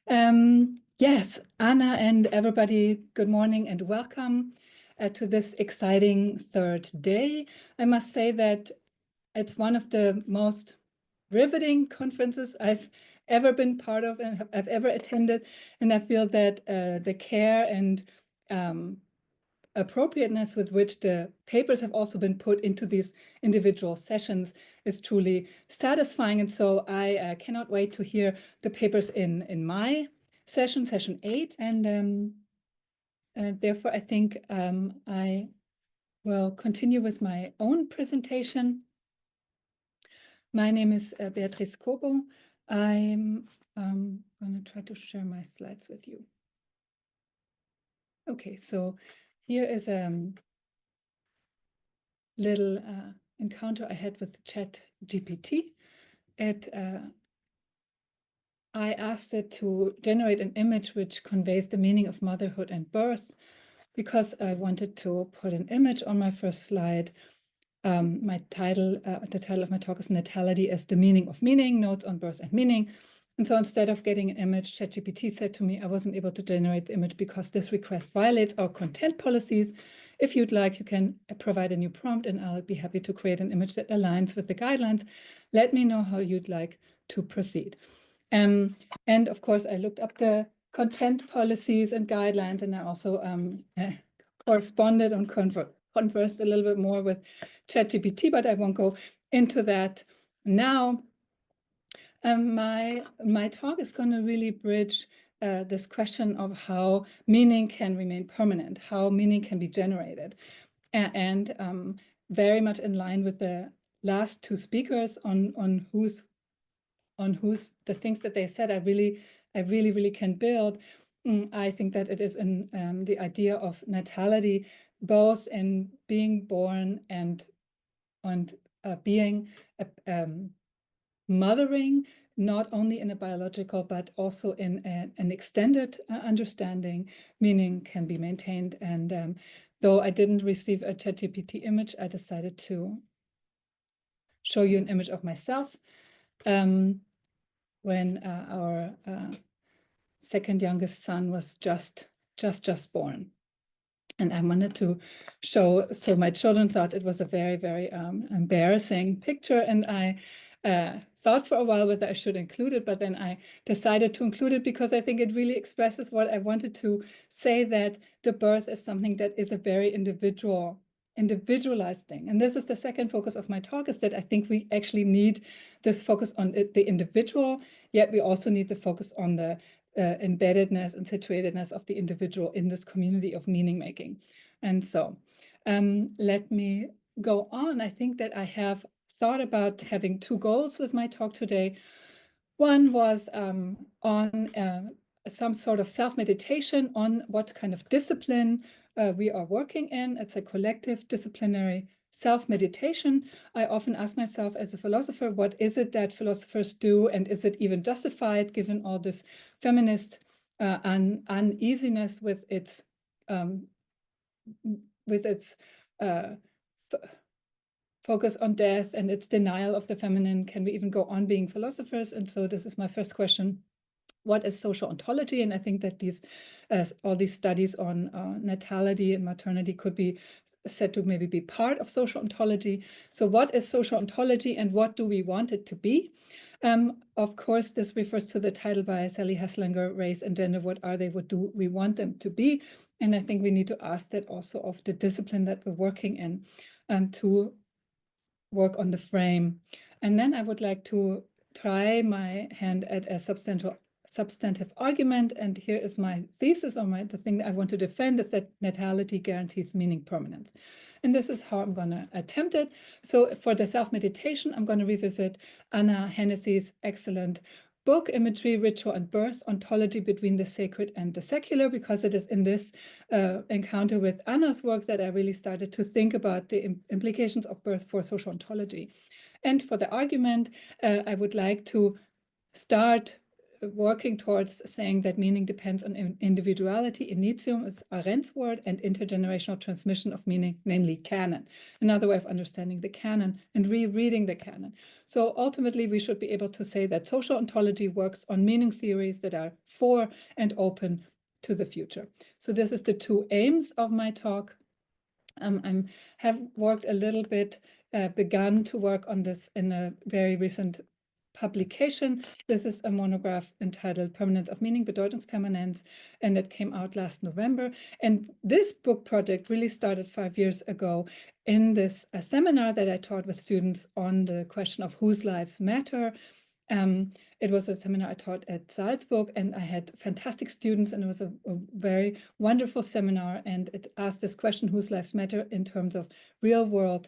Yes, Anna and everybody, good morning and welcome to this exciting third day. I must say that it's one of the most riveting conferences I've ever been part of and I've ever attended. And I feel that the care and appropriateness with which the papers have also been put into these individual sessions is truly satisfying. And so I cannot wait to hear the papers in my session 8. And therefore, I think I will continue with my own presentation. My name is Beatrice Kobow. I'm going to try to share my slides with you. Okay, so here is a little encounter I had with ChatGPT. I asked it to generate an image which conveys the meaning of motherhood and birth, because I wanted to put an image on my first slide. The title of my talk is Natality as the Meaning of Meaning, Notes on Birth and Meaning. And so instead of getting an image, ChatGPT said to me, I wasn't able to generate the image because this request violates our content policies. If you'd like, you can provide a new prompt and I'll be happy to create an image that aligns with the guidelines. Let me know how you'd like to proceed. And of course, I looked up the content policies and guidelines, and I also corresponded and conversed a little bit more with ChatGPT, but I won't go into that now. My talk is going to really bridge this question of how meaning can remain permanent, how meaning can be generated, and very much in line with the last two speakers on whose the things that they said I really can build. I think that it is in the idea of natality, both in being born and being mothering, not only in a biological but also in an extended understanding, meaning can be maintained. And though I didn't receive a ChatGPT image, I decided to show you an image of myself when our second youngest son was just born. And I wanted to show, so my children thought it was a very, very embarrassing picture. And I thought for a while whether I should include it, but then I decided to include it because I think it really expresses what I wanted to say, that the birth is something that is a very individualized thing. And this is the second focus of my talk, is that I think we actually need this focus on the individual, yet we also need the focus on the embeddedness and situatedness of the individual in this community of meaning making. And so let me go on. I think that I have thought about having two goals with my talk today. One was on some sort of self-meditation on what kind of discipline we are working in. It's a collective disciplinary self-meditation. I often ask myself as a philosopher, what is it that philosophers do, and is it even justified given all this feminist uneasiness with its focus on death and its denial of the feminine? Can we even go on being philosophers? And so this is my first question. What is social ontology? And I think that all these studies on natality and maternity could be said to maybe be part of social ontology. So what is social ontology and what do we want it to be? Of course, this refers to the title by Sally Haslinger, Race and Gender. What are they? What do we want them to be? And I think we need to ask that also of the discipline that we're working in, to work on the frame. And then I would like to try my hand at a substantive argument. And here is my thesis, or the thing that I want to defend, is that natality guarantees meaning permanence. And this is how I'm going to attempt it. So for the self-meditation, I'm going to revisit Anna Hennessy's excellent book, Imagery, Ritual, and Birth, Ontology Between the Sacred and the Secular, because it is in this encounter with Anna's work that I really started to think about the implications of birth for social ontology. And for the argument, I would like to start working towards saying that meaning depends on individuality. Initium is Arendt's word, and intergenerational transmission of meaning, namely canon. Another way of understanding the canon and rereading the canon. So ultimately, we should be able to say that social ontology works on meaning theories that are for and open to the future. So this is the two aims of my talk. I have worked a little bit, begun to work on this in a very recent publication. This is a monograph entitled Permanence of Meaning, Bedeutungspermanenz, and it came out last November. And this book project really started 5 years ago in this seminar that I taught with students on the question of whose lives matter. It was a seminar I taught at Salzburg, and I had fantastic students, and it was a very wonderful seminar. And it asked this question, whose lives matter, in terms of real world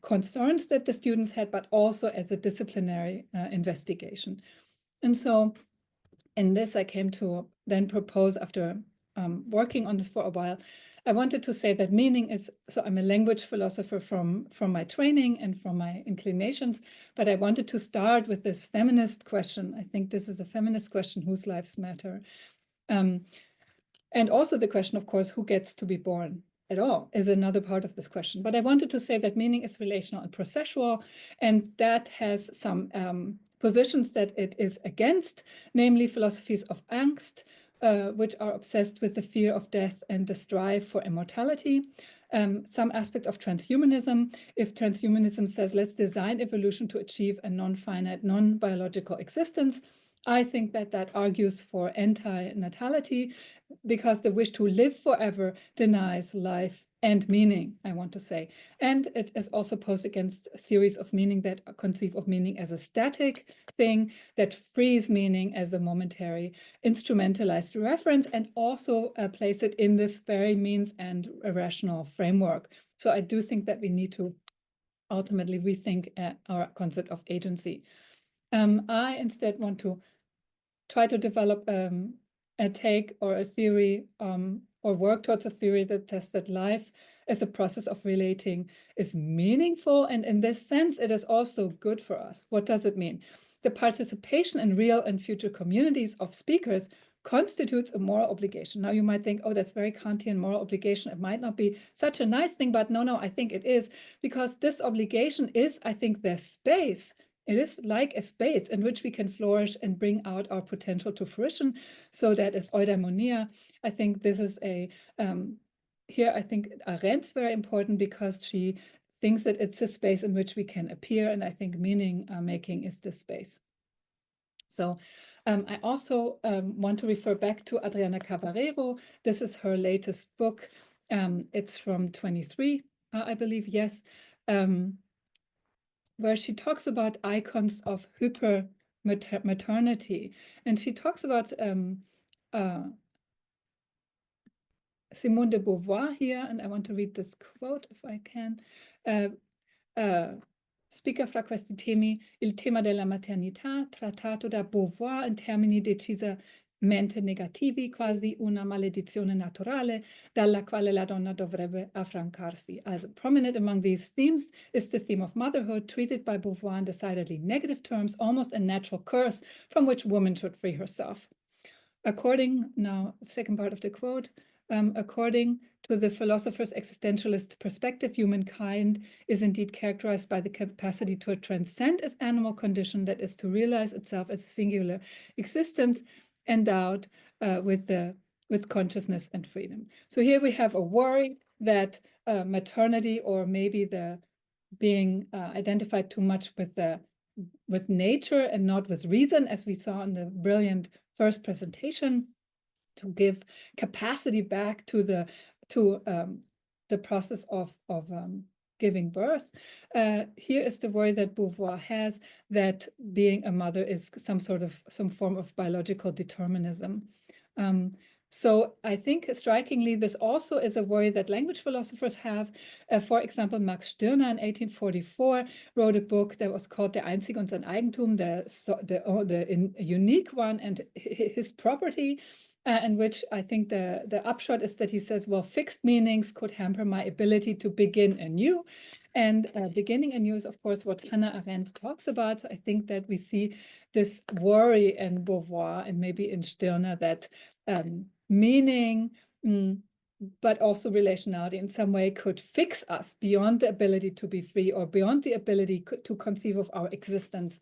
concerns that the students had, but also as a disciplinary investigation. And so in this, I came to then propose, after working on this for a while, I wanted to say that meaning is, so I'm a language philosopher from my training and from my inclinations, but I wanted to start with this feminist question. I think this is a feminist question, whose lives matter. And also the question, of course, who gets to be born at all is another part of this question. But I wanted to say that meaning is relational and processual, and that has some positions that it is against, namely philosophies of angst, which are obsessed with the fear of death and the strive for immortality. Some aspect of transhumanism. If transhumanism says, let's design evolution to achieve a non-finite, non-biological existence, I think that that argues for anti-natality, because the wish to live forever denies life and meaning, I want to say. And it is also posed against theories of meaning that conceive of meaning as a static thing, that frees meaning as a momentary instrumentalized reference, and also place it in this very means and irrational framework. So I do think that we need to ultimately rethink our concept of agency. I instead want to try to develop a take or a theory or work towards a theory that says that life as a process of relating is meaningful. And in this sense, it is also good for us. What does it mean? The participation in real and future communities of speakers constitutes a moral obligation. Now you might think, oh, that's very Kantian, moral obligation. It might not be such a nice thing, but no, I think it is, because this obligation is, I think, the space. It is like a space in which we can flourish and bring out our potential to fruition. So that is eudaimonia. I think this is a, here I think Arendt's very important, because she thinks that it's a space in which we can appear. And I think meaning making is this space. So I also want to refer back to Adriana Cabarero. This is her latest book. It's from 23, I believe, yes. Where she talks about icons of hyper-maternity. And she talks about Simone de Beauvoir here, and I want to read this quote if I can. Spica fra questi temi, il tema della maternità, trattato da Beauvoir in termini decisamente negativi, quasi una maledizione naturale, dalla quale la donna dovrebbe affrancarsi. Also, prominent among these themes is the theme of motherhood, treated by Beauvoir in decidedly negative terms, almost a natural curse from which woman should free herself. According, now, second part of the quote, according to the philosopher's existentialist perspective, humankind is indeed characterized by the capacity to transcend its animal condition, that is, to realize itself as a singular existence endowed with consciousness and freedom. So here we have a worry that maternity, or maybe the being identified too much with nature and not with reason, as we saw in the brilliant first presentation, to give capacity back to the process of giving birth. Here is the worry that Beauvoir has, that being a mother is some form of biological determinism. So I think strikingly, this also is a worry that language philosophers have. For example, Max Stirner in 1844 wrote a book that was called Der Einzige und sein Eigentum, the unique one and his property, in which I think the upshot is that he says, well, fixed meanings could hamper my ability to begin anew. And beginning anew is, of course, what Hannah Arendt talks about. I think that we see this worry in Beauvoir and maybe in Stirner that meaning, but also relationality in some way could fix us beyond the ability to be free or beyond the ability to conceive of our existence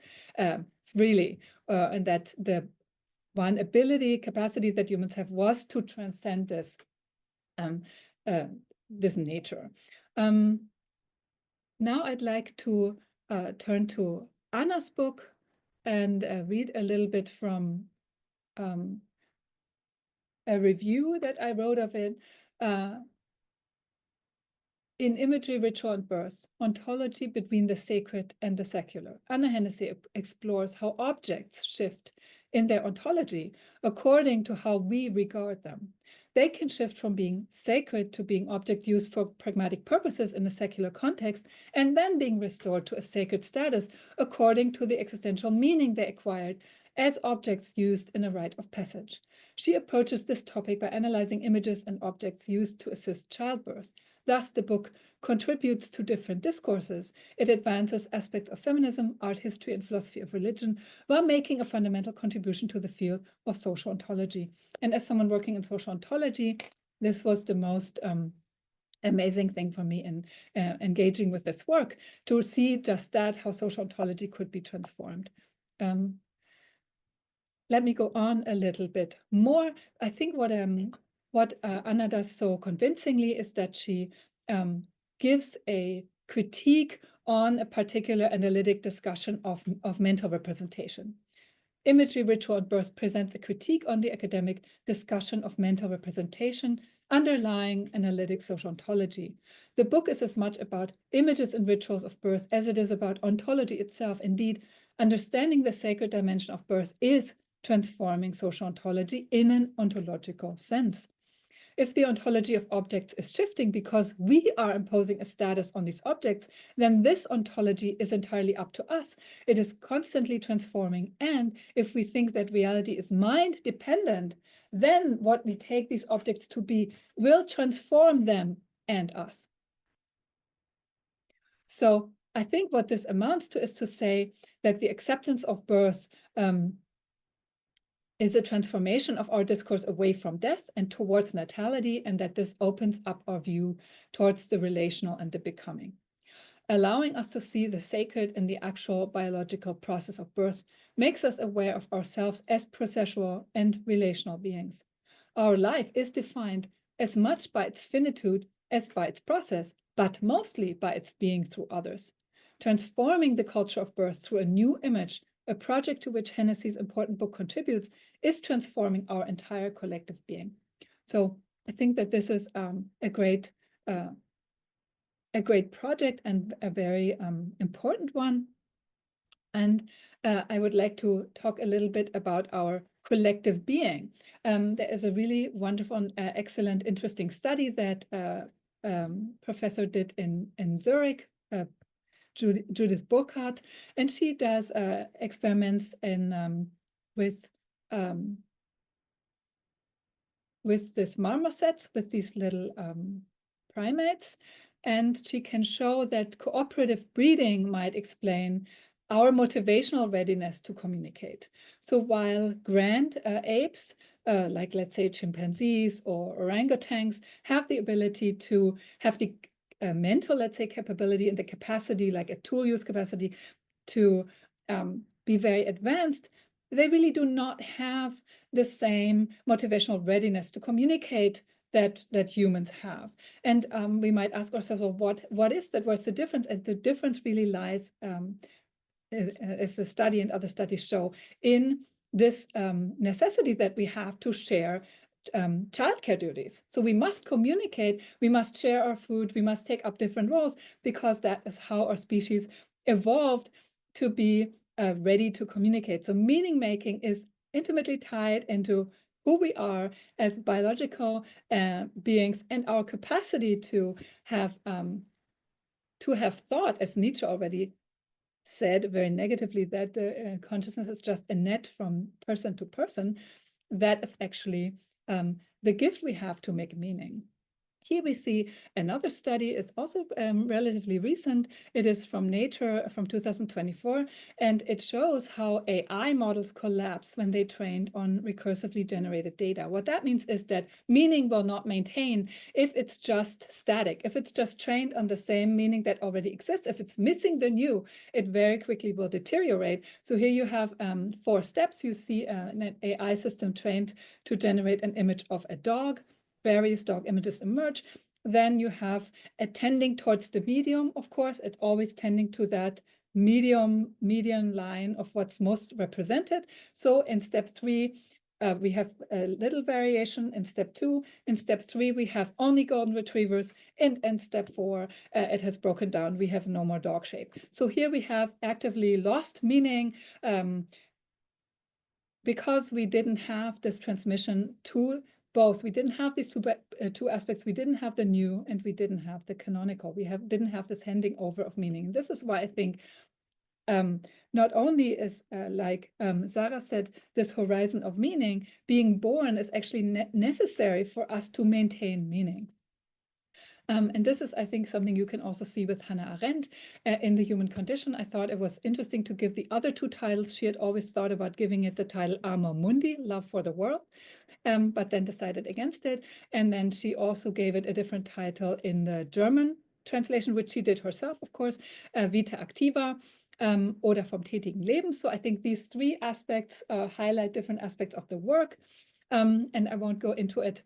freely. And that the one capacity that humans have was to transcend this, this nature. Now I'd like to turn to Anna's book and read a little bit from a review that I wrote of it. In Imagery, Ritual, and Birth, Ontology Between the Sacred and the Secular, Anna Hennessy explores how objects shift in their ontology according to how we regard them. They can shift from being sacred to being objects used for pragmatic purposes in a secular context, and then being restored to a sacred status according to the existential meaning they acquired as objects used in a rite of passage. She approaches this topic by analyzing images and objects used to assist childbirth. Thus, the book contributes to different discourses. It advances aspects of feminism, art history, and philosophy of religion, while making a fundamental contribution to the field of social ontology. And as someone working in social ontology, this was the most amazing thing for me in engaging with this work, to see just that, how social ontology could be transformed. Let me go on a little bit more. I think what Anna does so convincingly is that she gives a critique on a particular analytic discussion of mental representation. Imagery, Ritual, and Birth presents a critique on the academic discussion of mental representation underlying analytic social ontology. The book is as much about images and rituals of birth as it is about ontology itself. Indeed, understanding the sacred dimension of birth is transforming social ontology in an ontological sense. If the ontology of objects is shifting because we are imposing a status on these objects, then this ontology is entirely up to us. It is constantly transforming. And if we think that reality is mind-dependent, then what we take these objects to be will transform them and us. So I think what this amounts to is to say that the acceptance of birth is a transformation of our discourse away from death and towards natality, and that this opens up our view towards the relational and the becoming. Allowing us to see the sacred in the actual biological process of birth makes us aware of ourselves as processual and relational beings. Our life is defined as much by its finitude as by its process, but mostly by its being through others. Transforming the culture of birth through a new image, a project to which Hennessy's important book contributes, is transforming our entire collective being. So I think that this is a great project and a very important one. And I would like to talk a little bit about our collective being. There is a really wonderful, excellent, interesting study that professor did in Zurich, Judith Burkhardt, and she does experiments with this marmosets, with these little primates, and she can show that cooperative breeding might explain our motivational readiness to communicate. So while grand apes, like let's say chimpanzees or orangutans, have the ability to have the mental, let's say, capability and the capacity, like a tool use capacity, to be very advanced, they really do not have the same motivational readiness to communicate that humans have. And we might ask ourselves, well, what is that? What's the difference? And the difference really lies, as the study and other studies show, in this necessity that we have to share childcare duties. So we must communicate, we must share our food, we must take up different roles, because that is how our species evolved to be ready to communicate. So meaning making is intimately tied into who we are as biological beings, and our capacity to have thought, as Nietzsche already said very negatively, that the consciousness is just a net from person to person. That is actually the gift we have to make meaning. Here we see another study. It's also relatively recent. It is from Nature from 2024, and it shows how AI models collapse when they trained on recursively generated data. What that means is that meaning will not maintain if it's just static, if it's just trained on the same meaning that already exists. If it's missing the new, it very quickly will deteriorate. So here you have 4 steps. You see an AI system trained to generate an image of a dog. Various dog images emerge. Then you have a tending towards the medium, of course. It's always tending to that median line of what's most represented. So in step 3, we have a little variation. In step 2, in step 3, we have only golden retrievers. And in step 4, it has broken down. We have no more dog shape. So here we have actively lost meaning because we didn't have this transmission tool. Both. We didn't have these two aspects. We didn't have the new, and we didn't have the canonical. We didn't have this handing over of meaning. This is why I think not only is, like Sarah said, this horizon of meaning being born is actually necessary for us to maintain meaning. And this is, I think, something you can also see with Hannah Arendt in The Human Condition. I thought it was interesting to give the other 2 titles. She had always thought about giving it the title Amor Mundi, Love for the World, but then decided against it. And then she also gave it a different title in the German translation, which she did herself, of course, Vita Activa, oder vom tätigen Leben. So I think these 3 aspects highlight different aspects of the work. And I won't go into it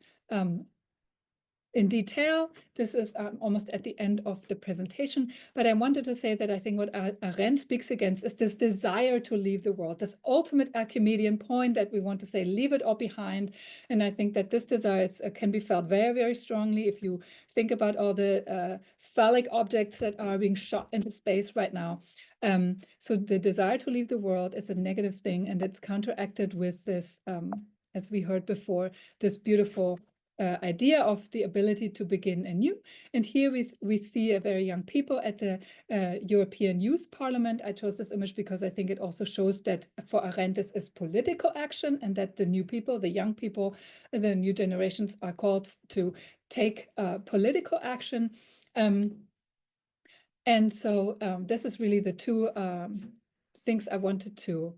in detail. This is almost at the end of the presentation, but I wanted to say that I think what Arendt speaks against is this desire to leave the world, this ultimate Archimedean point that we want to say, leave it all behind. And I think that this desire can be felt very, very strongly if you think about all the phallic objects that are being shot into space right now. So the desire to leave the world is a negative thing, and it's counteracted with this, as we heard before, this beautiful idea of the ability to begin anew. And here we see a very young people at the European Youth Parliament. I chose this image because I think it also shows that for Arendt this is political action, and that the new people, the young people, the new generations are called to take political action. And so this is really the 2 things I wanted to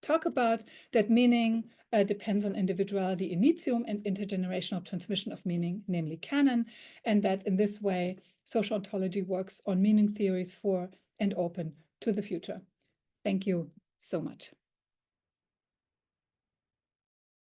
talk about, that meaning depends on individuality initium and intergenerational transmission of meaning, namely canon, and that in this way, social ontology works on meaning theories for and open to the future. Thank you so much.